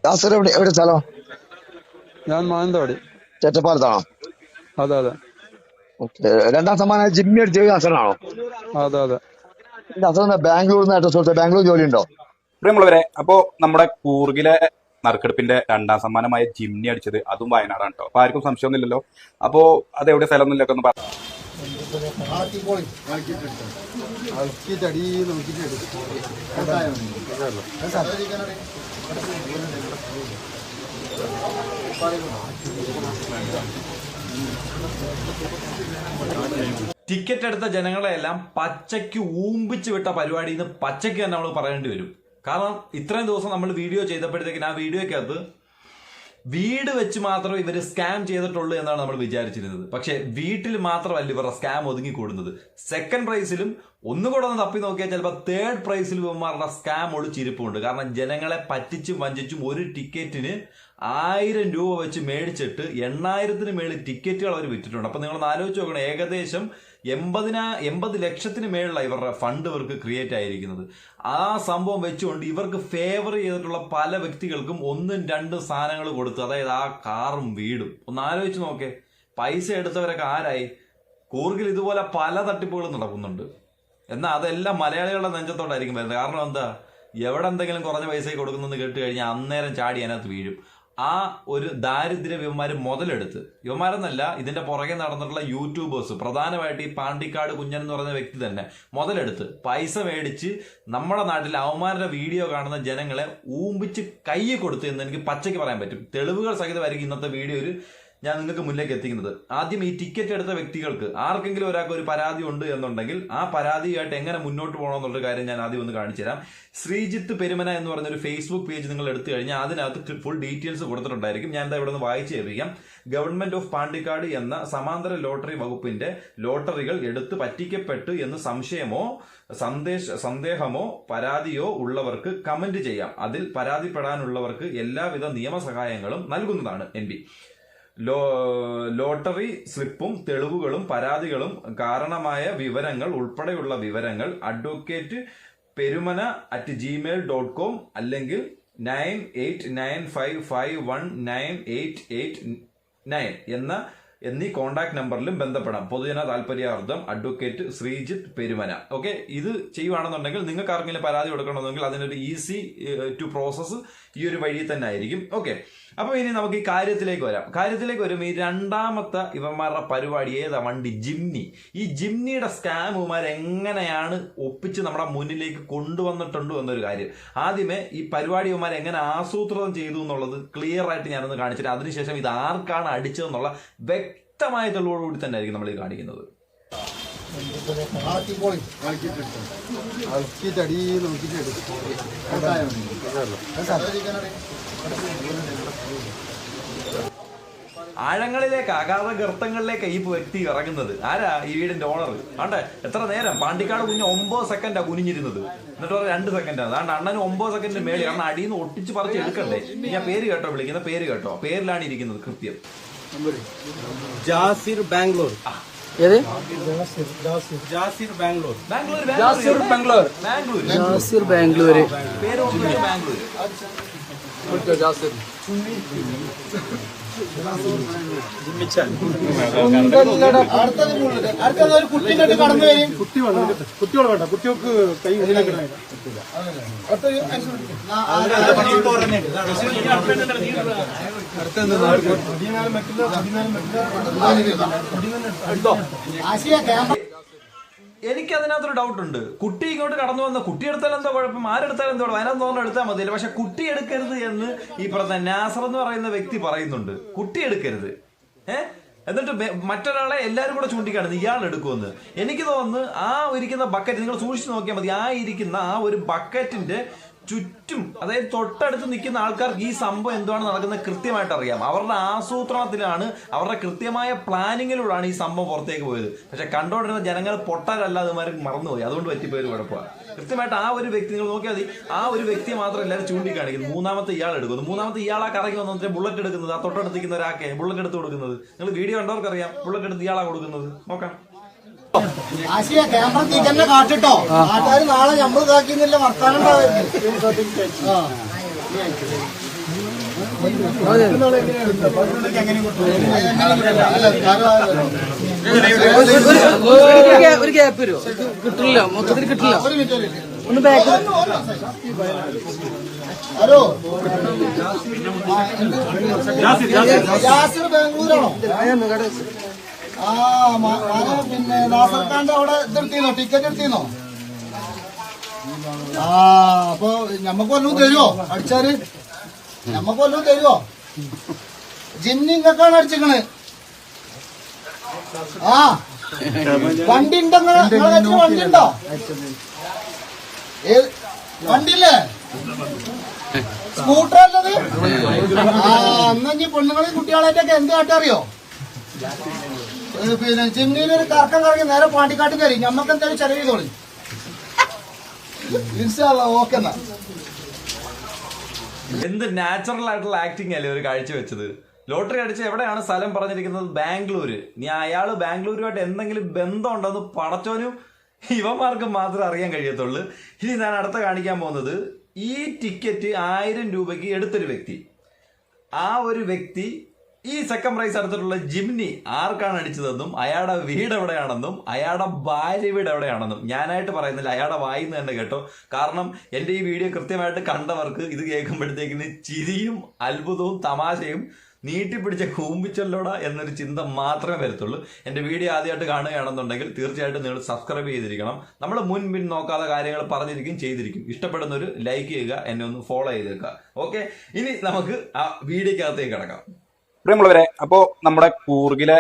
ദാസർ എവിടെ സ്ഥലം? ഞാൻ മാനന്തവാടി. ചേറ്റപ്പാലത്താണോ? അതെ അതെ ഓക്കെ. രണ്ടാം സമ്മാനം ജിമ്മി അടിച്ചത് ദാസറിനാണോ? അതെ അതെ. ദാസറിന് ബാംഗ്ലൂരിൽ നിന്ന് അഡ്രസ് കൊടുത്തത്. ബാംഗ്ലൂർ ജോലി ഉണ്ടോ? പ്രിയമുള്ളവരെ, അപ്പോ നമ്മുടെ കൂർഗിലെ നറുക്കെടുപ്പിന്റെ രണ്ടാം സമ്മാനമായ ജിംനി അടിച്ചത് അതും വയനാടാണ് കേട്ടോ. അപ്പൊ ആർക്കും സംശയമൊന്നുമില്ലല്ലോ. അപ്പോ അതെവിടെ സ്ഥലം ഒന്നുമില്ലൊക്കെ ഒന്ന് പറഞ്ഞു. ടിക്കറ്റ് എടുത്ത ജനങ്ങളെല്ലാം പച്ചയ്ക്ക് ഊമ്പിച്ച് വിട്ട പരിപാടി ഇന്ന് പച്ചയ്ക്ക് തന്നെ നമ്മൾ പറയേണ്ടി വരും. കാരണം ഇത്രയും ദിവസം നമ്മൾ വീഡിയോ ചെയ്തപ്പോഴത്തേക്കിന് ആ വീഡിയോക്കകത്ത് വീട് വെച്ച് മാത്രമേ ഇവർ സ്കാം ചെയ്തിട്ടുള്ളൂ എന്നാണ് നമ്മൾ വിചാരിച്ചിരുന്നത്. പക്ഷെ വീട്ടിൽ മാത്രമല്ല ഇവരുടെ സ്കാം ഒതുങ്ങിക്കൂടുന്നത്. സെക്കൻഡ് പ്രൈസിലും ഒന്നുകൂടെ ഒന്ന് തപ്പി നോക്കിയാൽ ചിലപ്പോൾ തേർഡ് പ്രൈസിലും ഇവന്മാരുടെ സ്കാം ഒളിച്ചിരിപ്പുണ്ട്. കാരണം ജനങ്ങളെ പറ്റിച്ചും വഞ്ചിച്ചും ഒരു ടിക്കറ്റിന് 1000 രൂപ വെച്ച് മേടിച്ചിട്ട് 8000-ന് മേളിൽ ടിക്കറ്റുകൾ അവർ വിറ്റിട്ടുണ്ട്. അപ്പൊ നിങ്ങൾ ആലോചിച്ച് നോക്കണം, ഏകദേശം 80 ലക്ഷത്തിന് മേളിലാണ് ഇവരുടെ ഫണ്ട് ഇവർക്ക് ക്രിയേറ്റ് ആയിരിക്കുന്നത്. ആ സംഭവം വെച്ചുകൊണ്ട് ഇവർക്ക് ഫേവർ ചെയ്തിട്ടുള്ള പല വ്യക്തികൾക്കും 1-2 സാധനങ്ങൾ കൊടുത്തു. അതായത് ആ കാറും വീടും. ഒന്ന് ആലോചിച്ച് നോക്കേ, പൈസ എടുത്തവരൊക്കെ ആരായി? കൂർഗിൽ ഇതുപോലെ പല തട്ടിപ്പുകളും നടക്കുന്നുണ്ട്. എന്നാൽ അതെല്ലാം മലയാളികളുടെ നെഞ്ചത്തോട്ടായിരിക്കും വരുന്നത്. കാരണം എന്താ, എവിടെ എന്തെങ്കിലും കുറഞ്ഞ പൈസയ്ക്ക് കൊടുക്കുന്നെന്ന് കേട്ട് കഴിഞ്ഞാൽ അന്നേരം ചാടി അതിനകത്ത് വീഴും. ആ ഒരു ദാരിദ്ര്യം ഇവന്മാർ മുതലെടുത്ത്, ഇവന്മാരെന്നല്ല ഇതിന്റെ പുറകെ നടന്നിട്ടുള്ള യൂട്യൂബേഴ്സ്, പ്രധാനമായിട്ട് ഈ പാണ്ടിക്കാട് കുഞ്ഞൻ എന്ന് പറയുന്ന വ്യക്തി തന്നെ മുതലെടുത്ത് പൈസ മേടിച്ച് നമ്മുടെ നാട്ടിൽ അവന്മാരുടെ വീഡിയോ കാണുന്ന ജനങ്ങളെ ഊമ്പിച്ച് കൈ കൊടുത്തു എന്ന് എനിക്ക് പച്ചയ്ക്ക് പറയാൻ പറ്റും. തെളിവുകൾ സഹിതമായിരിക്കും ഇന്നത്തെ വീഡിയോയിൽ ഞാൻ നിങ്ങൾക്ക് മുന്നിലേക്ക് എത്തിക്കുന്നത്. ആദ്യം ഈ ടിക്കറ്റ് എടുത്ത വ്യക്തികൾക്ക് ആർക്കെങ്കിലും ഒരാൾക്ക് ഒരു പരാതി ഉണ്ട് എന്നുണ്ടെങ്കിൽ ആ പരാതിയായിട്ട് എങ്ങനെ മുന്നോട്ട് പോകണമെന്നുള്ള കാര്യം ഞാൻ ആദ്യം ഒന്ന് കാണിച്ചു തരാം. ശ്രീജിത്ത് പെരുമന എന്ന് പറഞ്ഞ ഒരു ഫേസ്ബുക്ക് പേജ് നിങ്ങൾ എടുത്തു കഴിഞ്ഞാൽ അതിനകത്ത് ഫുൾ ഡീറ്റെയിൽസ് കൊടുത്തിട്ടുണ്ടായിരിക്കും. ഞാൻ എന്താ ഇവിടെ നിന്ന് വായിച്ചു കേൾപ്പിക്കാം. ഗവൺമെന്റ് ഓഫ് പാണ്ടിക്കാട് എന്ന സമാന്തര ലോട്ടറി വകുപ്പിന്റെ ലോട്ടറികൾ എടുത്ത് പറ്റിക്കപ്പെട്ടു എന്ന് സന്ദേഹമോ പരാതിയോ ഉള്ളവർക്ക് കമന്റ് ചെയ്യാം. അതിൽ പരാതിപ്പെടാനുള്ളവർക്ക് എല്ലാവിധ നിയമസഹായങ്ങളും നൽകുന്നതാണ്. NB ലോട്ടറി സ്ലിപ്പും തെളിവുകളും പരാതികളും കാരണമായ വിവരങ്ങൾ ഉൾപ്പെടെയുള്ള വിവരങ്ങൾ advocate perumana@gmail.com അല്ലെങ്കിൽ 9895519889 എന്നീ കോൺടാക്ട് നമ്പറിലും ബന്ധപ്പെടാം. പൊതുജന താല്പര്യാർത്ഥം അഡ്വക്കേറ്റ് ശ്രീജിത്ത് പെരുമന. ഓക്കെ, ഇത് ചെയ്യുവാണെന്നുണ്ടെങ്കിൽ നിങ്ങൾക്ക് ആർക്കെങ്കിലും പരാതി കൊടുക്കണമെന്നുണ്ടെങ്കിൽ അതിനൊരു ഈസി ടു പ്രോസസ്സ് ഈ ഒരു വഴി തന്നെ ആയിരിക്കും. ഓക്കെ, അപ്പൊ ഇനി നമുക്ക് ഈ കാര്യത്തിലേക്ക് വരും. ഈ രണ്ടാമത്തെ ഇവന്മാരുടെ പരിപാടി ഏതാ? വണ്ടി ജിംനി. ഈ ജിംനിയുടെ സ്കാമുമാർ എങ്ങനെയാണ് ഒപ്പിച്ച് നമ്മുടെ മുന്നിലേക്ക് കൊണ്ടുവന്നിട്ടുണ്ടോ എന്നൊരു കാര്യം. ആദ്യമേ ഈ പരിപാടി ഇവന്മാർ എങ്ങനെ ആസൂത്രണം ചെയ്തു എന്നുള്ളത് ക്ലിയർ ആയിട്ട് ഞാനൊന്ന് കാണിച്ചിട്ട് അതിനുശേഷം ഇത് ആർക്കാണ് അടിച്ചതെന്നുള്ള വ്യക്തമായ തെളിവോടുകൂടി തന്നെ ആയിരിക്കും നമ്മൾ ഇത് കാണിക്കുന്നത്. ആഴങ്ങളിലേക്ക്, അഗാധ ഗർത്തങ്ങളിലേക്ക് ഈ വ്യക്തി ഇറങ്ങുന്നത്. ആരാ? ഈ വീടിന്റെ ഓണർ. ആണ്ടെ എത്ര നേരം പാണ്ടിക്കാട് കുഞ്ഞ് 9 സെക്കൻഡാ കുനിഞ്ഞിരുന്നത്. എന്നിട്ട് 2 സെക്കൻഡാണ്. അതുകൊണ്ട് അണ്ണന് 9 സെക്കൻഡ് മേളിൽ. കാരണം അടിയിൽ നിന്ന് ഒട്ടിച്ച് പറിച്ച് എടുക്കണ്ടേ. ഞാൻ പേര് കേട്ടോ വിളിക്കുന്ന, പേര് കേട്ടോ, പേരിലാണ് ഇരിക്കുന്നത് കൃത്യം. ജാസിർ ബാംഗ്ലൂർ. അടുത്തൊരു കുട്ടിയിലോട്ട് കടന്നു വരും. കുട്ടിയോട് വേണ്ട, കുട്ടികൾക്ക് കൈ എനിക്ക് അതിനകത്തൊരു ഡൗട്ട് ഉണ്ട്. കുട്ടി ഇങ്ങോട്ട് കടന്നു വന്ന കുട്ടി എടുത്താൽ എന്താ കുഴപ്പം? ആരെടുത്താലും എന്താ കുഴപ്പം? അതിനകത്ത് തോന്നുന്നു എടുത്താൽ മതിയല്ലോ. പക്ഷെ കുട്ടി എടുക്കരുത് എന്ന് ഈ പറഞ്ഞ നാസർ എന്ന് പറയുന്ന വ്യക്തി പറയുന്നുണ്ട്. കുട്ടി എടുക്കരുത്. എന്നിട്ട് മറ്റൊരാളെ എല്ലാവരും കൂടെ ചൂണ്ടിക്കാണുന്നു ഇയാൾ എടുക്കുമെന്ന്. എനിക്ക് തോന്നുന്നു ആ ഇരിക്കുന്ന ബക്കറ്റ് നിങ്ങൾ സൂക്ഷിച്ചു നോക്കിയാൽ മതി. ആ ഇരിക്കുന്ന ആ ഒരു ബക്കറ്റിന്റെ ചുറ്റും, അതായത് തൊട്ടടുത്ത് നിൽക്കുന്ന ആൾക്കാർക്ക് ഈ സംഭവം എന്താണ് നടക്കുന്നത് കൃത്യമായിട്ട് അറിയാം. അവരുടെ ആസൂത്രണത്തിലാണ്, അവരുടെ കൃത്യമായ പ്ലാനിങ്ങിലൂടെയാണ് ഈ സംഭവം പുറത്തേക്ക് പോയത്. പക്ഷെ കണ്ടോണ്ടിരുന്ന ജനങ്ങൾ പൊട്ടാലല്ലാതെ മറന്നുപോയി. അതുകൊണ്ട് പറ്റിപ്പോയൊരു കുഴപ്പമാണ്. കൃത്യമായിട്ട് ആ ഒരു വ്യക്തി നിങ്ങൾ നോക്കിയാൽ മതി. ആ ഒരു വ്യക്തിയെ മാത്രം എല്ലാവരും ചൂണ്ടിക്കാണിക്കുന്നു. മൂന്നാമത്തെ ഇയാൾ എടുക്കുന്നു. മൂന്നാമത്തെ ഇയാളാ കറങ്ങി വന്നിട്ട് ബുള്ളറ്റ് എടുക്കുന്നത്. ആ തൊട്ടടുത്തിരിക്കുന്ന ഒരാക്കെ ബുള്ളറ്റ് എടുത്ത് കൊടുക്കുന്നത്. നിങ്ങൾ വീഡിയോ കണ്ടവർക്കറിയാം. ബുള്ളറ്റ് എടുത്ത് ഇയാളാ കൊടുക്കുന്നത്. നോക്കാം. ക്യാമറ തന്നെ കാട്ടിട്ടോ. നാട്ടുകാർ നാളെ നമ്മൾ ഇതാക്കിന്നില്ല വർത്താനം. ഒരു ഗ്യാപ്പ് വരുമോ? കിട്ടില്ല, മൊത്തത്തിൽ കിട്ടില്ല. ഒന്ന് ബാക്ക്. ഹലോ, ബാംഗ്ലൂരാണോ? പിന്നെ നാസർ ഖാന്റെ അവിടെ ഇതെടുത്തീന്നോ, ടിക്കറ്റ് എടുത്തീന്നോ? അപ്പൊ ഞമ്മക്ക് വല്ലതും തരുമോ? അടിച്ചാല് ഞമ്മക്ക് വല്ലതും തരുമോ? ജിന്നി ഇങ്ങക്കാണ് അടിച്ചിക്കണ്. വണ്ടി ഉണ്ടോ? വണ്ടി ഉണ്ടോ? വണ്ടിയില്ലേ? സ്കൂട്ടർ അല്ലത്? എന്നാ ഇനി പെണ്ണുങ്ങളെയും കുട്ടികളായിട്ടൊക്കെ എന്ത് കാട്ടറിയോ? പിന്നെ ജിമ്മിയിൽ ഒരു കറക്കം കറങ്ങി നേരെ പാണ്ടിക്കാട്ട് കയറി. ഞമ്മക്ക് എന്തായാലും ചെലവ് ചെയ്തോളി. ഓക്കെ എന്നാ. എന്ത് നാച്ചുറൽ ആയിട്ടുള്ള ആക്ടിങ് അല്ലേ ഒരു കാഴ്ച വെച്ചത്. ലോട്ടറി അടിച്ച് എവിടെയാണ് സ്ഥലം പറഞ്ഞിരിക്കുന്നത്? ബാംഗ്ലൂര്. നീ അയാള് ബാംഗ്ലൂരുമായിട്ട് എന്തെങ്കിലും ബന്ധമുണ്ടെന്ന് പടച്ചോനും ഇവന്മാർക്ക് മാത്രമേ അറിയാൻ കഴിയത്തുള്ളൂ. ഇനി ഞാൻ അടുത്ത കാണിക്കാൻ പോകുന്നത്, ഈ ടിക്കറ്റ് 1000 രൂപയ്ക്ക് എടുത്തൊരു വ്യക്തി, ആ ഒരു വ്യക്തി ഈ സെക്കൻഡ് പ്രൈസ് എടുത്തിട്ടുള്ള ജിംനി ആർക്കാണ് അടിച്ചതെന്നും അയാളുടെ വീട് എവിടെയാണെന്നും അയാളുടെ ഭാര്യ വീട് എവിടെയാണെന്നും ഞാനായിട്ട് പറയുന്നില്ല, അയാളുടെ വായിന്ന് തന്നെ കേട്ടോ. കാരണം എൻ്റെ ഈ വീഡിയോ കൃത്യമായിട്ട് കണ്ടവർക്ക് ഇത് കേൾക്കുമ്പോഴത്തേക്കിന് ചിരിയും അത്ഭുതവും തമാശയും നീട്ടിപ്പിടിച്ച കൂമ്പിച്ചല്ലോടാ എന്നൊരു ചിന്ത മാത്രമേ വരത്തുള്ളൂ. എൻ്റെ വീഡിയോ ആദ്യമായിട്ട് കാണുകയാണെന്നുണ്ടെങ്കിൽ തീർച്ചയായിട്ടും നിങ്ങൾ സബ്സ്ക്രൈബ് ചെയ്തിരിക്കണം. നമ്മൾ മുൻപിൻ നോക്കാതെ കാര്യങ്ങൾ പറഞ്ഞിരിക്കും, ചെയ്തിരിക്കും. ഇഷ്ടപ്പെടുന്നൊരു ലൈക്ക് ചെയ്യുക, എന്നെ ഒന്ന് ഫോളോ ചെയ്തേക്കുക. ഓക്കെ, ഇനി നമുക്ക് ആ വീഡിയോക്കകത്തേക്ക് കിടക്കാം. പ്രിയമുള്ളവരെ, അപ്പോ നമ്മുടെ കൂർഗിലെ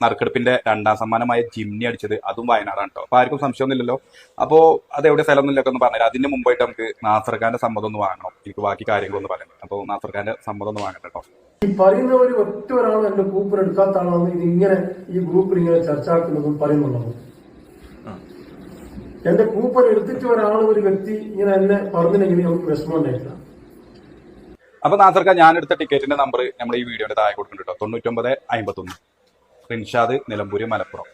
നറുക്കെടുപ്പിന്റെ 2ാം സമ്മാനമായ ജിംനി അടിച്ചത് അതും വയനാടാണ് കേട്ടോ. അപ്പൊ ആർക്കും സംശയമൊന്നുമില്ലല്ലോ. അപ്പോ അത് എവിടെ സ്ഥലം ഒന്നുമില്ലൊക്കെ ഒന്ന് പറഞ്ഞാൽ അതിന് മുമ്പായിട്ട് നമുക്ക് നാസർ ഖാന്റെ സമ്മതം ഒന്ന് വാങ്ങണം. എനിക്ക് ബാക്കി കാര്യങ്ങളൊന്ന് പറയുന്നത്. അപ്പോൾ നാസർ ഖാന്റെ സമ്മതം ഒന്ന് വാങ്ങണം കേട്ടോ. ഈ പറയുന്നവർ ഒറ്റ ഒരാളും എന്റെ കൂപ്പൺ എടുക്കാത്ത ആളാണ് ഇതിങ്ങനെ ഈ ഗ്രൂപ്പിൽ ഇങ്ങനെ ചർച്ചയാക്കുന്നതും പറയുന്നുള്ളത്. എന്റെ കൂപ്പൺ എടുത്തിട്ട് ഒരാൾ ഒരു വ്യക്തി ഇങ്ങനെ എന്നെ പറഞ്ഞില്ലെങ്കിൽ നമുക്ക് വിഷമം ഉണ്ടായിട്ടില്ല. അപ്പൊ നാസർ ഖാൻ, ഞാൻ എടുത്ത ടിക്കറ്റിന്റെ നമ്പർ നമ്മൾ ഈ വീഡിയോയുടെ താഴെ കൊടുക്കുന്നുണ്ട് കേട്ടോ. 9951 റിൻഷാദ്, നിലമ്പൂര്, മലപ്പുറം.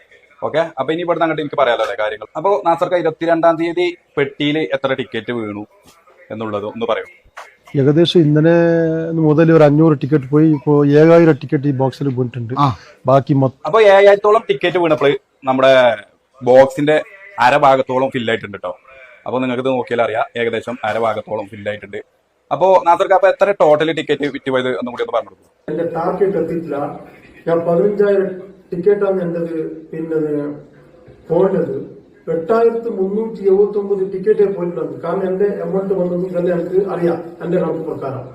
ഓക്കെ, അപ്പൊ ഇനി ഇവിടെ അങ്ങോട്ട് എനിക്ക് പറയാലോ കാര്യങ്ങൾ. അപ്പൊ നാസർ ഖാൻ 22-ാം തീയതി പെട്ടിയിൽ എത്ര ടിക്കറ്റ് വീണു എന്നുള്ളത് ഒന്ന് പറയൂ. ഏകദേശം ഇന്നലെ മുതൽ ഒരു 500 ടിക്കറ്റ് പോയി. ഇപ്പോ 7000 ടിക്കറ്റ് ഈ ബോക്സിൽ വീണിട്ടുണ്ട്. ബാക്കി അപ്പൊ 7000-ഓളം ടിക്കറ്റ് വീണപ്പോൾ നമ്മുടെ ബോക്സിന്റെ അരഭാഗത്തോളം ഫില്ലായിട്ടുണ്ട് കേട്ടോ. അപ്പൊ നിങ്ങൾക്ക് ഇത് നോക്കിയാൽ അറിയാം, ഏകദേശം അരഭാഗത്തോളം ഫില്ലായിട്ടുണ്ട്. അപ്പൊ നാസർ ഖാൻ, അപ്പൊ എത്ര ടോട്ടൽ ടിക്കറ്റ് വിറ്റ് പോയത് ഒന്നും കൂടി ഒന്ന് പറഞ്ഞു കൊടുക്കും. എന്റെ ടാർഗറ്റ് എത്തിയിട്ടില്ല. ഞാൻ 15000 ടിക്കറ്റാണ് എന്റത്. പിന്നെ പോയിന്റത് 8379 ടിക്കറ്റേ പോയിട്ടുള്ളത്. കാരണം എന്റെ എമൗണ്ട് വന്നതും തന്നെ എനിക്ക് അറിയാം എന്റെ കണക്ക് പ്രകാരം.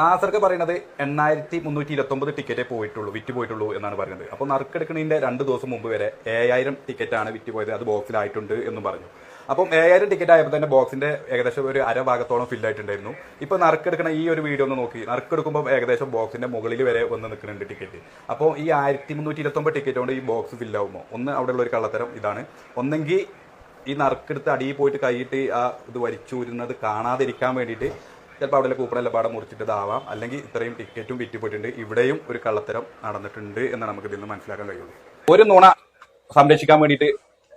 നാസർക്ക് പറയുന്നത് 8329 ടിക്കറ്റേ പോയിട്ടുള്ളൂ, വിറ്റ് പോയിട്ടുള്ളൂ എന്നാണ് പറയുന്നത്. അപ്പോൾ നറുക്കെടുക്കുന്നതിന്റെ 2 ദിവസം മുമ്പ് വരെ 7000 ടിക്കറ്റാണ് വിറ്റ് പോയത്, അത് ബോക്സിലായിട്ടുണ്ട് എന്നും പറഞ്ഞു. അപ്പം 7000 ടിക്കറ്റ് ആയപ്പോൾ തന്നെ ബോക്സിന്റെ ഏകദേശം ഒരു അരഭാഗത്തോളം ഫില്ലായിട്ടുണ്ടായിരുന്നു. ഇപ്പൊ നറുക്കെടുക്കുന്ന ഈ ഒരു വീഡിയോ ഒന്ന് നോക്കി, നറുക്കെടുക്കുമ്പോൾ ഏകദേശം ബോക്സിന്റെ മുകളിൽ വരെ വന്ന് നിൽക്കുന്നുണ്ട് ടിക്കറ്റ്. അപ്പോൾ ഈ 1329 ടിക്കറ്റ് കൊണ്ട് ഈ ബോക്സ് ഫില്ലാവുമോ? ഒന്ന് അവിടെയുള്ള ഒരു കള്ളത്തരം ഇതാണ്. ഒന്നെങ്കിൽ ഈ നറുക്കെടുത്ത് അടിയിൽ പോയിട്ട് കൈയിട്ട് ആ ഇത് വലിച്ചൂരുന്നത് കാണാതിരിക്കാൻ വേണ്ടിയിട്ട് ചിലപ്പോൾ അവിടെ കൂപ്പണെല്ലാം പാടെ മുറിച്ചിട്ട് ഇതാവാം. അല്ലെങ്കിൽ ഇത്രയും ടിക്കറ്റും വിറ്റ് പോയിട്ടുണ്ട്, ഇവിടെയും ഒരു കള്ളത്തരം നടന്നിട്ടുണ്ട് എന്നാണ് നമുക്ക് ഇതിൽ നിന്ന് മനസ്സിലാക്കാൻ കഴിയുള്ളൂ. ഒരു നുണ സംരക്ഷിക്കാൻ വേണ്ടിയിട്ട്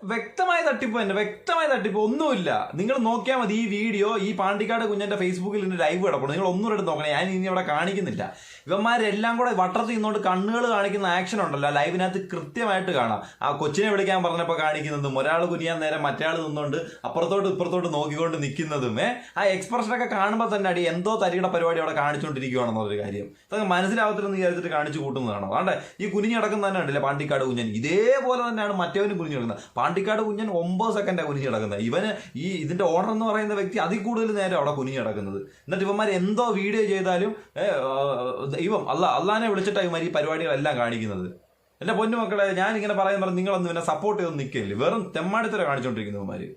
വ്യക്തമായ തട്ടിപ്പ് തന്നെ, വ്യക്തമായ തട്ടിപ്പ്. ഒന്നുമില്ല, നിങ്ങൾ നോക്കിയാൽ മതി. ഈ വീഡിയോ ഈ പാണ്ടിക്കാട് കുഞ്ഞന്റെ ഫേസ്ബുക്കിൽ നിന്ന് ലൈവ് കിടക്കണം. നിങ്ങൾ ഒന്നുകൂടെ നോക്കണേ, ഞാൻ ഇനി ഇവിടെ കാണിക്കുന്നില്ല. ഇവന്മാരെല്ലാം കൂടെ വട്ടത്തിൽ നിന്നുകൊണ്ട് കണ്ണുകൾ കാണിക്കുന്ന ആക്ഷൻ ഉണ്ടല്ലോ ലൈവിനകത്ത് കൃത്യമായിട്ട് കാണാം. ആ കൊച്ചിനെ വിളിക്കാൻ പറഞ്ഞപ്പോൾ കാണിക്കുന്നതും, ഒരാൾ കുനിയാൻ നേരം മറ്റേ നിന്നുകൊണ്ട് അപ്പുറത്തോട്ട് ഇപ്പുറത്തോട്ട് നോക്കിക്കൊണ്ട് നിൽക്കുന്നതും, ആ എക്സ്പ്രഷനൊക്കെ കാണുമ്പോൾ തന്നെ അടി എന്തോ തരിയുടെ പരിപാടി അവിടെ കാണിച്ചുകൊണ്ടിരിക്കുകയാണെന്നൊരു കാര്യം ഇതൊക്കെ മനസ്സിലാവത്തില്ലെന്ന് വിചാരിച്ചിട്ട് കാണിച്ചു കൂട്ടുന്നതാണോ? അതുകൊണ്ട് ഈ കുനിഞ്ഞടക്കുന്ന തന്നെ ഉണ്ടല്ലേ പാണ്ടിക്കാട് കുഞ്ഞൻ, ഇതേപോലെ തന്നെയാണ് മറ്റവനും കുനിഞ്ഞു കിടക്കുന്നത്. പാണ്ടിക്കാട് കുഞ്ഞൻ 9 സെക്കൻഡാണ് കുനിഞ്ഞു കിടക്കുന്നത്. ഇവന് ഈ ഇതിന്റെ ഓണർ എന്ന് പറയുന്ന വ്യക്തി അതിൽ കൂടുതൽ നേരം അവിടെ കുനിഞ്ഞു കിടക്കുന്നത്. എന്നിട്ട് ഇവന്മാർ എന്തോ വീഡിയോ ചെയ്താലും ദൈവം അള്ളാനെ വിളിച്ചിട്ടാണ് ഇവന്മാർ ഈ പരിപാടികളെല്ലാം കാണിക്കുന്നത്. എന്റെ പൊന്നു മക്കളെ, ഞാൻ ഇങ്ങനെ പറയുമ്പോൾ നിങ്ങളൊന്നും ഇവനെ സപ്പോർട്ട് ചെയ്തൊന്നും നിൽക്കില്ല. വെറും തെമ്മാടിത്തര കാണിച്ചുകൊണ്ടിരിക്കുന്നു ഇവന്മാര്.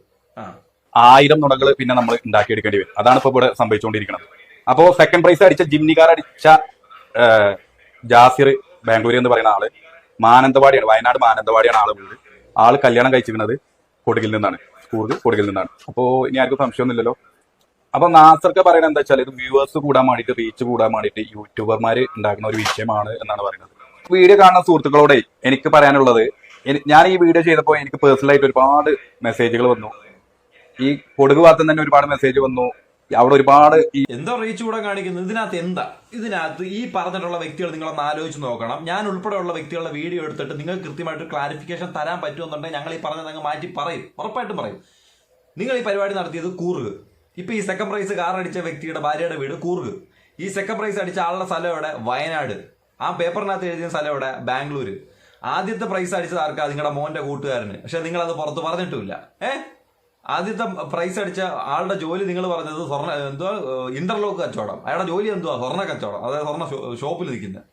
1000 നുണകൾ പിന്നെ നമ്മൾ ഉണ്ടാക്കിയെടുക്കേണ്ടി വരും. അതാണ് ഇപ്പൊ ഇവിടെ സംഭവിച്ചുകൊണ്ടിരിക്കുന്നത്. അപ്പോ സെക്കൻഡ് പ്രൈസ് അടിച്ച ജിംനിക്കാർ അടിച്ച ജാസിർ ബാംഗ്ലൂർ എന്ന് പറയുന്ന ആള് മാനന്തവാടിയാണ്, വയനാട് മാനന്തവാടിയാണ് ആള് വീട്. ആള് കല്യാണം കഴിച്ചിരിക്കുന്നത് കൊടുകിൽ നിന്നാണ്, കൂർഗ് കൊടുകിൽ നിന്നാണ്. അപ്പോ ഇനി ആർക്കും സംശയമൊന്നുമില്ലല്ലോ. അപ്പൊ നാസർക്ക് പറയുന്നത് എന്താ വെച്ചാൽ ഇത് വ്യൂവേഴ്സ് കൂടാൻ വേണ്ടിയിട്ട്, റീച്ച് കൂടാൻ വേണ്ടിയിട്ട് യൂട്യൂബർമാര് ഉണ്ടാക്കുന്ന ഒരു വിഷയമാണ് എന്നാണ് പറയുന്നത്. വീഡിയോ കാണുന്ന സുഹൃത്തുക്കളോടെ എനിക്ക് പറയാനുള്ളത്, ഞാൻ ഈ വീഡിയോ ചെയ്തപ്പോൾ എനിക്ക് പേഴ്സണലായിട്ട് ഒരുപാട് മെസ്സേജുകൾ വന്നു. ഈ കൊടുക് ഭാഗത്ത് തന്നെ ഒരുപാട് മെസ്സേജ് വന്നു. അവിടെ ഒരുപാട് ഈ എന്താ റീച്ച് കൂടെ കാണിക്കുന്നത്? ഇതിനകത്ത് ഈ പറഞ്ഞിട്ടുള്ള വ്യക്തികൾ നിങ്ങളൊന്ന് ആലോചിച്ച് നോക്കണം. ഞാൻ ഉൾപ്പെടെയുള്ള വ്യക്തികളുടെ വീഡിയോ എടുത്തിട്ട് നിങ്ങൾക്ക് കൃത്യമായിട്ട് ക്ലാരിഫിക്കേഷൻ തരാൻ പറ്റുമെന്നുണ്ടെങ്കിൽ ഞങ്ങൾ ഈ പറഞ്ഞത് അങ്ങ് മാറ്റി പറയും, ഉറപ്പായിട്ടും പറയും. നിങ്ങൾ ഈ പരിപാടി നടത്തിയത് കൂർഗ്. ഇപ്പൊ ഈ സെക്കൻഡ് പ്രൈസ് കാർ അടിച്ച വ്യക്തിയുടെ ഭാര്യയുടെ വീട് കൂർഗ്. ഈ സെക്കൻഡ് പ്രൈസ് അടിച്ച ആളുടെ സ്ഥലം എവിടെ? വയനാട്. ആ പേപ്പറിനകത്ത് എഴുതിയ സ്ഥലം എവിടെ? ബാംഗ്ലൂര്. ആദ്യത്തെ പ്രൈസ് അടിച്ചത് ആർക്കാ? നിങ്ങളുടെ മോന്റെ കൂട്ടുകാരന്. പക്ഷെ നിങ്ങൾ അത് പുറത്ത് പറഞ്ഞിട്ടുമില്ല. ആദ്യത്തെ പ്രൈസ് അടിച്ച ആളുടെ ജോലി നിങ്ങൾ പറഞ്ഞത് ഇന്റർലോക്ക് കച്ചവടം. അയാളുടെ ജോലി എന്തുവാ? സ്വർണ്ണ കച്ചവടം, അതായത് സ്വർണ്ണ ഷോപ്പിൽ നിൽക്കുന്നത്.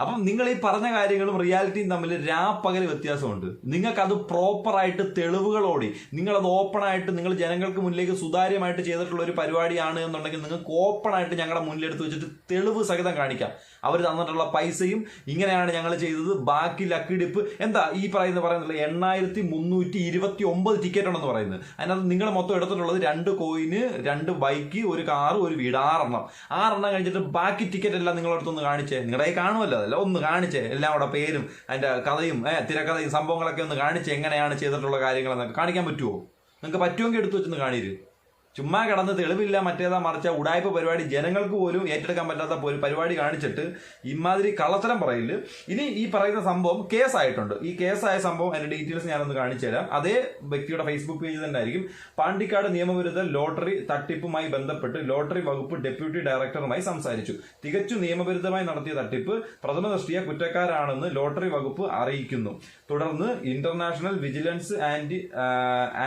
അപ്പം നിങ്ങൾ ഈ പറഞ്ഞ കാര്യങ്ങളും റിയാലിറ്റിയും തമ്മിൽ രാപ്പകൽ വ്യത്യാസമുണ്ട്. നിങ്ങൾക്കത് പ്രോപ്പറായിട്ട് തെളിവുകളോടി നിങ്ങളത് ഓപ്പണായിട്ട് നിങ്ങൾ ജനങ്ങൾക്ക് മുന്നിലേക്ക് സുതാര്യമായിട്ട് ചെയ്തിട്ടുള്ള ഒരു പരിപാടിയാണ് എന്നുണ്ടെങ്കിൽ നിങ്ങൾക്ക് ഓപ്പണായിട്ട് ഞങ്ങളുടെ മുന്നിലെടുത്ത് വെച്ചിട്ട് തെളിവ് സഹിതം കാണിക്കാം. അവർ തന്നിട്ടുള്ള പൈസയും ഇങ്ങനെയാണ് ഞങ്ങൾ ചെയ്തത്, ബാക്കി ലക്കിടിപ്പ് എന്താ ഈ പറയുന്നില്ല 8329 ടിക്കറ്റ് ഉണ്ടെന്ന് പറയുന്നത്. അതിനകത്ത് നിങ്ങൾ മൊത്തം എടുത്തിട്ടുള്ളത് 2 കോയിന്, 2 ബൈക്ക്, 1 കാറ്, 1 വീട്, 6 കഴിഞ്ഞിട്ട് ബാക്കി ടിക്കറ്റ് എല്ലാം നിങ്ങളടുത്തൊന്ന് കാണിച്ചേ. നിങ്ങളുടെ കൈ കാണുമല്ലോ, അതല്ല ഒന്ന് കാണിച്ചേ. എല്ലാം കൂടെ പേരും അതിന്റെ കഥയും തിരക്കഥയും സംഭവങ്ങളൊക്കെ ഒന്ന് കാണിച്ച് എങ്ങനെയാണ് ചെയ്തിട്ടുള്ള കാര്യങ്ങളെന്നൊക്കെ കാണിക്കാൻ പറ്റുമോ? നിങ്ങൾക്ക് പറ്റുമെങ്കിൽ എടുത്തു വെച്ചൊന്ന് കാണിര്. ചുമ്മാ കിടന്ന് തെളിവില്ല മറ്റേതാ മറിച്ച ഉടായ്പ പരിപാടി, ജനങ്ങൾക്ക് പോലും ഏറ്റെടുക്കാൻ പറ്റാത്ത പരിപാടി കാണിച്ചിട്ട് ഇമാതിരി കള്ളത്തരം പറയില്ല. ഇനി ഈ പറയുന്ന സംഭവം കേസായിട്ടുണ്ട്. ഈ കേസായ സംഭവം അതിന്റെ ഡീറ്റെയിൽസ് ഞാനൊന്ന് കാണിച്ചു തരാം. അതേ വ്യക്തിയുടെ ഫേസ്ബുക്ക് പേജ് തന്നെ ആയിരിക്കും. പാണ്ടിക്കാട് നിയമവിരുദ്ധ ലോട്ടറി തട്ടിപ്പുമായി ബന്ധപ്പെട്ട് ലോട്ടറി വകുപ്പ് ഡെപ്യൂട്ടി ഡയറക്ടറുമായി സംസാരിച്ചു. തികച്ചു നിയമവിരുദ്ധമായി നടത്തിയ തട്ടിപ്പ് പ്രഥമ ദൃഷ്ടിയ കുറ്റക്കാരാണെന്ന് ലോട്ടറി വകുപ്പ് അറിയിക്കുന്നു. തുടർന്ന് ഇന്റർനാഷണൽ വിജിലൻസ്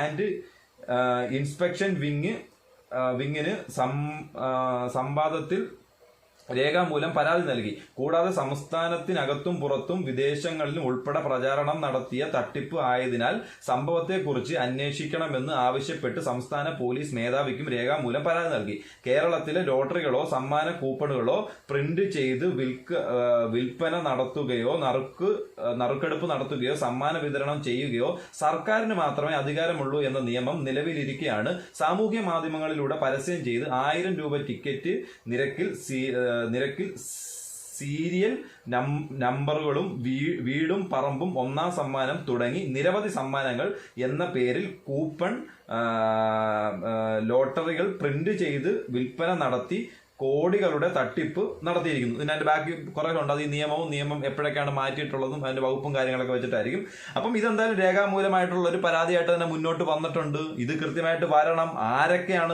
ആൻഡ് ഇൻസ്പെക്ഷൻ വിങ്ങിന് സംവാദത്തിൽ രേഖാമൂലം പരാതി നൽകി. കൂടാതെ സംസ്ഥാനത്തിനകത്തും പുറത്തും വിദേശങ്ങളിലും ഉൾപ്പെടെ പ്രചാരണം നടത്തിയ തട്ടിപ്പ് ആയതിനാൽ സംഭവത്തെക്കുറിച്ച് അന്വേഷിക്കണമെന്ന് ആവശ്യപ്പെട്ട് സംസ്ഥാന പോലീസ് മേധാവിക്കും രേഖാമൂലം പരാതി നൽകി. കേരളത്തിലെ ലോട്ടറികളോ സമ്മാന കൂപ്പണുകളോ പ്രിന്റ് ചെയ്ത് വിൽപ്പന നടത്തുകയോ നറുക്കെടുപ്പ് നടത്തുകയോ സമ്മാന വിതരണം ചെയ്യുകയോ സർക്കാരിന് മാത്രമേ അധികാരമുള്ളൂ എന്ന നിയമം നിലവിലിരിക്കെയാണ് സാമൂഹ്യ മാധ്യമങ്ങളിലൂടെ പരസ്യം ചെയ്ത് 1000 രൂപ ടിക്കറ്റ് നിരക്കിൽ സീരിയൽ നമ്പറുകളും വീടും പറമ്പും 1ാം സമ്മാനം തുടങ്ങി നിരവധി സമ്മാനങ്ങൾ എന്ന പേരിൽ കൂപ്പൺ ലോട്ടറികൾ പ്രിന്റ് ചെയ്ത് വിൽപ്പന നടത്തി കോടികളുടെ തട്ടിപ്പ് നടത്തിയിരിക്കുന്നു. ഇതിന്റെ ബാക്കി കുറെ ഉണ്ട്. അത് ഈ നിയമം എപ്പോഴൊക്കെയാണ് മാറ്റിയിട്ടുള്ളതും അതിന്റെ വകുപ്പും കാര്യങ്ങളൊക്കെ വെച്ചിട്ടായിരിക്കും. അപ്പം ഇതെന്തായാലും രേഖാമൂലമായിട്ടുള്ള ഒരു പരാതിയായിട്ട് തന്നെ മുന്നോട്ട് വന്നിട്ടുണ്ട്. ഇത് കൃത്യമായിട്ട് വരണം. ആരൊക്കെയാണ്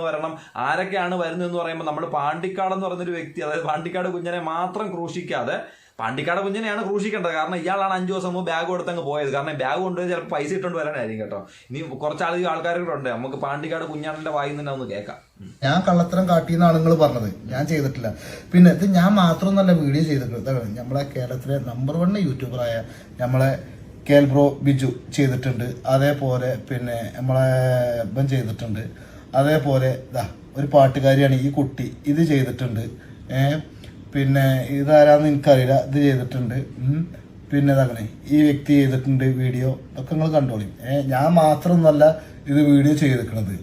വരുന്നതെന്ന് പറയുമ്പോൾ നമ്മൾ പാണ്ടിക്കാട് എന്ന് പറഞ്ഞൊരു വ്യക്തി, അതായത് പാണ്ടിക്കാട് കുഞ്ഞനെ മാത്രം ക്രൂശിക്കാതെ പാണ്ടിക്കാട് കുഞ്ഞനെയാണ് ക്രൂശിക്കേണ്ടത്. കാരണം ഇയാളാണ് 5 ദിവസം മുമ്പ് ബാഗ് കൊടുത്തങ്ങ് പോയത്. കാരണം ബാഗ് കൊണ്ടുപോയി ചിലപ്പോൾ പൈസ ഇട്ടുകൊണ്ട് വരാനായിരിക്കും കേട്ടോ. ഇനി കുറച്ചധികം ആൾക്കാരൊക്കെ ഉണ്ട്. നമുക്ക് പാണ്ടിക്കാട് കുഞ്ഞാണന്റെ വായിൽ തന്നെ ഒന്ന് കേൾക്കാം. ഞാൻ കള്ളത്തരം കാട്ടിയെന്നാണ് നിങ്ങൾ പറഞ്ഞത്. ഞാൻ ചെയ്തിട്ടില്ല. പിന്നെ ഇത് ഞാൻ മാത്രമൊന്നല്ല വീഡിയോ ചെയ്തിട്ടുള്ളത്. നമ്മളെ കേരളത്തിലെ നമ്പർ 1 യൂട്യൂബറായ നമ്മളെ കേൽബ്രോ ബിജു ചെയ്തിട്ടുണ്ട്. അതേപോലെ പിന്നെ നമ്മളെ ഇവൻ ചെയ്തിട്ടുണ്ട്. അതേപോലെ ഒരു പാട്ടുകാരിയാണ് ഈ കുട്ടി, ഇത് ചെയ്തിട്ടുണ്ട്. പിന്നെ ഇതാരാന്ന് എനിക്കറിയില്ല, ഇത് ചെയ്തിട്ടുണ്ട്. പിന്നെ ഇതങ്ങനെ ഈ വ്യക്തി ചെയ്തിട്ടുണ്ട് വീഡിയോ. ഒക്കെ നിങ്ങൾ കണ്ടോളി. ഞാൻ മാത്രമൊന്നുമല്ല ഇത് വീഡിയോ ചെയ്തിരിക്കുന്നത്.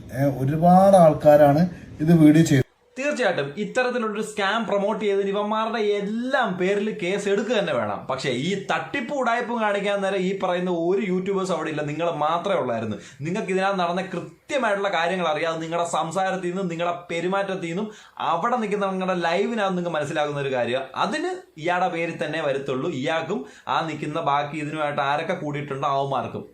ഒരുപാട് ആൾക്കാരാണ് ഇത് വീഡിയോ ചെയ്തത്. തീർച്ചയായിട്ടും ഇത്തരത്തിലുള്ളൊരു സ്കാം പ്രൊമോട്ട് ചെയ്തതിന് ഇവന്മാരുടെ എല്ലാം പേരിൽ കേസ് എടുക്കുക തന്നെ വേണം. പക്ഷേ ഈ തട്ടിപ്പ് ഉടായ്പും കാണിക്കാൻ നേരം ഈ പറയുന്ന ഒരു യൂട്യൂബേഴ്സ് അവിടെ ഇല്ല. നിങ്ങൾ മാത്രമേ ഉള്ളായിരുന്നു. നിങ്ങൾക്ക് ഇതിനകത്ത് നടന്ന കൃത്യമായിട്ടുള്ള കാര്യങ്ങൾ അറിയാം. അത് നിങ്ങളുടെ സംസാരത്തിൽ നിന്നും നിങ്ങളുടെ പെരുമാറ്റത്തിൽ നിന്നും അവിടെ നിൽക്കുന്ന നിങ്ങളുടെ ലൈവിനകത്ത് നിങ്ങൾക്ക് മനസ്സിലാകുന്ന ഒരു കാര്യം. അതിന് ഇയാളുടെ പേരിൽ തന്നെ വരത്തുള്ളൂ. ഇയാൾക്കും ആ നിൽക്കുന്ന ബാക്കി ഇതിനുമായിട്ട് ആരൊക്കെ കൂടിയിട്ടുണ്ടോ അവന്മാർക്കും.